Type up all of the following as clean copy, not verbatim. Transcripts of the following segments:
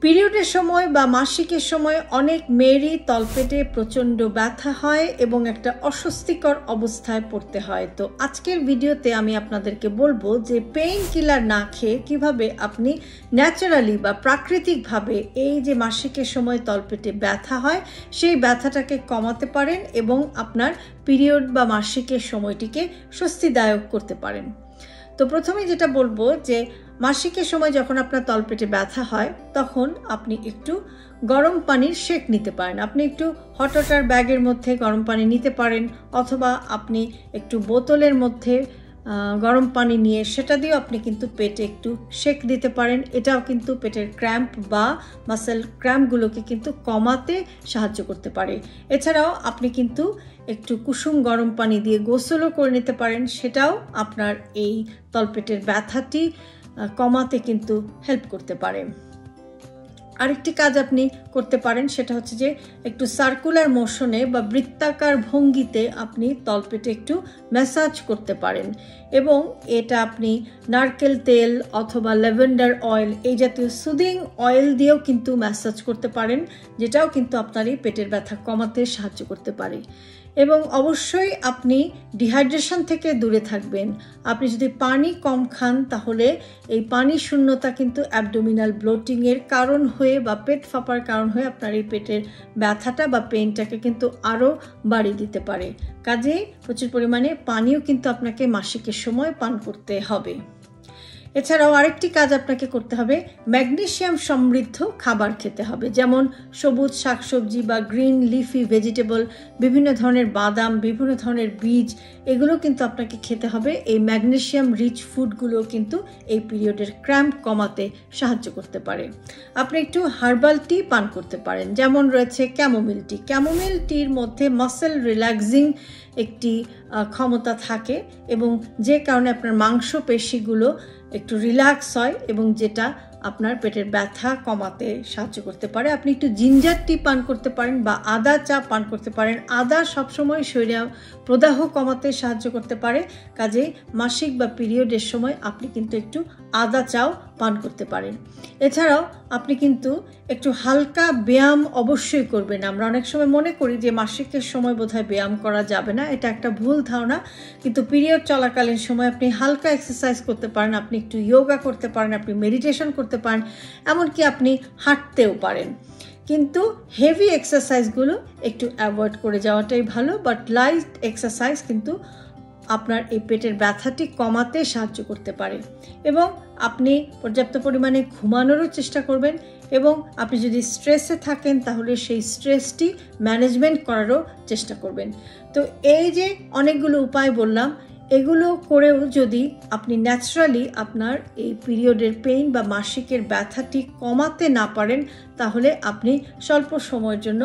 পিরিয়ডের সময় বা মাসিকের সময় অনেক মেয়েরই তলপেটে প্রচণ্ড ব্যথা হয় এবং একটা অস্বস্তিকর অবস্থায় পড়তে হয়। তো আজকের ভিডিওতে আমি আপনাদেরকে বলবো যে পেইন কিলার না খেয়ে কিভাবে আপনি ন্যাচারালি বা প্রাকৃতিকভাবে এই যে মাসিকের সময় তলপেটে ব্যথা হয় সেই ব্যথাটাকে কমাতে পারেন এবং আপনার পিরিয়ড বা মাসিকের সময়টিকে স্বস্তিদায়ক করতে পারেন। তো প্রথমে যেটা বলবো যে মাসিকের সময় যখন আপনার তলপেটে ব্যথা হয় তখন আপনি একটু গরম পানির শেক নিতে পারেন। আপনি একটু হট ওয়াটার ব্যাগের মধ্যে গরম পানি নিতে পারেন, অথবা আপনি একটু বোতলের মধ্যে গরম পানি নিয়ে সেটা দিয়েও আপনি কিন্তু পেটে একটু শেক দিতে পারেন। এটাও কিন্তু পেটের ক্র্যাম্প বা মাসেল ক্র্যাম্পগুলোকে কিন্তু কমাতে সাহায্য করতে পারে। এছাড়াও আপনি কিন্তু একটু কুসুম গরম পানি দিয়ে গোসলও করে নিতে পারেন, সেটাও আপনার এই তলপেটের ব্যথাটি কমাতে কিন্তু হেল্প করতে পারে। আরেকটি কাজ আপনি করতে পারেন, সেটা হচ্ছে যে একটু সার্কুলার মোশনে বা বৃত্তাকার ভঙ্গিতে আপনি তলপেটে একটু ম্যাসাজ করতে পারেন, এবং এটা আপনি নারকেল তেল অথবা ল্যাভেন্ডার অয়েল এই জাতীয় সুদিং অয়েল দিয়েও কিন্তু ম্যাসাজ করতে পারেন, যেটাও কিন্তু আপনার এই পেটের ব্যথা কমাতে সাহায্য করতে পারে। এবং অবশ্যই আপনি ডিহাইড্রেশন থেকে দূরে থাকবেন। আপনি যদি পানি কম খান তাহলে এই পানি শূন্যতা কিন্তু অ্যাবডোমিনাল ব্লোটিংয়ের কারণ হয়ে বা পেট ফাঁপার কারণ হয়ে আপনার এই পেটের ব্যথাটা বা পেইনটাকে কিন্তু আরও বাড়িয়ে দিতে পারে। কাজেই প্রচুর পরিমাণে পানিও কিন্তু আপনাকে মাসিকের সময় পান করতে হবে। এছাড়াও আরেকটি কাজ আপনাকে করতে হবে, ম্যাগনেসিয়াম সমৃদ্ধ খাবার খেতে হবে, যেমন সবুজ শাকসবজি বা গ্রিন লিফি ভেজিটেবল, বিভিন্ন ধরনের বাদাম, বিভিন্ন ধরনের বীজ, এগুলো কিন্তু আপনাকে খেতে হবে। এই ম্যাগনেসিয়াম রিচ ফুডগুলো কিন্তু এই পিরিয়ডের ক্র্যাম্প কমাতে সাহায্য করতে পারে। আপনি একটু হার্বাল টি পান করতে পারেন, যেমন রয়েছে ক্যামোমিল টি। ক্যামোমিল টির মধ্যে মাসেল রিল্যাক্সিং একটি ক্ষমতা থাকে এবং যে কারণে আপনার মাংসপেশিগুলো একটু রিল্যাক্স হয় এবং যেটা আপনার পেটের ব্যথা কমাতে সাহায্য করতে পারে। আপনি একটু জিঞ্জার টি পান করতে পারেন বা আদা চা পান করতে পারেন। আদা সবসময় শরীরে প্রদাহ কমাতে সাহায্য করতে পারে, কাজেই মাসিক বা পিরিয়ডের সময় আপনি কিন্তু একটু আদা চাও পান করতে পারেন। এছাড়াও আপনি কিন্তু একটু হালকা ব্যায়াম অবশ্যই করবেন। আমরা অনেক সময় মনে করি যে মাসিকের সময় বোধহয় ব্যায়াম করা যাবে না, এটা একটা ভুল ধারণা। কিন্তু পিরিয়ড চলাকালীন সময় আপনি হালকা এক্সারসাইজ করতে পারেন, আপনি একটু যোগা করতে পারেন, আপনি মেডিটেশন করতে পারেন, এমনকি আপনি হাঁটতেও পারেন। কিন্তু হেভি এক্সারসাইজগুলো একটু অ্যাভয়েড করে যাওয়াটাই ভালো, বাট লাইট এক্সারসাইজ কিন্তু আপনার এই পেটের ব্যথাটি কমাতে সাহায্য করতে পারে। এবং আপনি পর্যাপ্ত পরিমাণে ঘুমানোরও চেষ্টা করবেন, এবং আপনি যদি স্ট্রেসে থাকেন তাহলে সেই স্ট্রেসটি ম্যানেজমেন্ট করারও চেষ্টা করবেন। তো এই যে অনেকগুলো উপায় বললাম, এগুলো করেও যদি আপনি ন্যাচারালি আপনার এই পিরিয়ডের পেইন বা মাসিকের ব্যথাটি কমাতে না পারেন, তাহলে আপনি স্বল্প সময়ের জন্য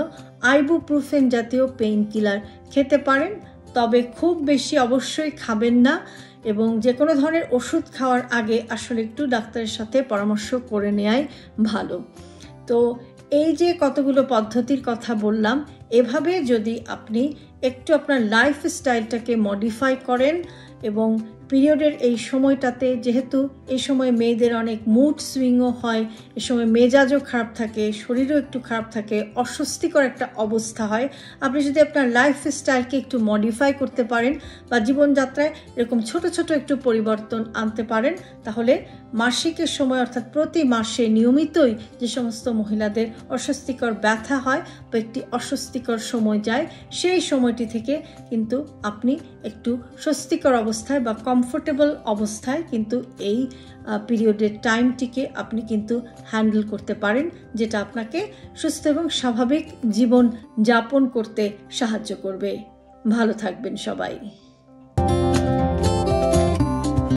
আইবুপ্রোফেন জাতীয় পেইন কিলার খেতে পারেন, তবে খুব বেশি অবশ্যই খাবেন না, এবং যে কোনো ধরনের ওষুধ খাওয়ার আগে আসলে একটু ডাক্তারের সাথে পরামর্শ করে নেওয়াই ভালো। তো এই যে কতগুলো পদ্ধতির কথা বললাম, এভাবে যদি আপনি একটু আপনার লাইফস্টাইলটাকে মডিফাই করেন এবং পিরিয়ডের এই সময়টাতে, যেহেতু এই সময় মেয়েদের অনেক মুড সুইংও হয়, এই সময় মেজাজও খারাপ থাকে, শরীরও একটু খারাপ থাকে, অস্বস্তিকর একটা অবস্থা হয়, আপনি যদি আপনার লাইফস্টাইলকে একটু মডিফাই করতে পারেন বা জীবনযাত্রায় এরকম ছোট ছোট একটু পরিবর্তন আনতে পারেন, তাহলে মাসিকের সময় অর্থাৎ প্রতি মাসে নিয়মিতই যে সমস্ত মহিলাদের অস্বস্তিকর ব্যথা হয় বা একটি অস্বস্তিকর সময় যায়, সেই সময়টি থেকে কিন্তু আপনি একটু স্বস্তিকর অবস্থায় বা কমফোর্টেবল অবস্থায় কিন্তু এই পিরিয়ডের টাইমটিকে আপনি কিন্তু হ্যান্ডেল করতে পারেন, যেটা আপনাকে সুস্থ এবং স্বাভাবিক জীবন যাপন করতে সাহায্য করবে। ভালো থাকবেন সবাই।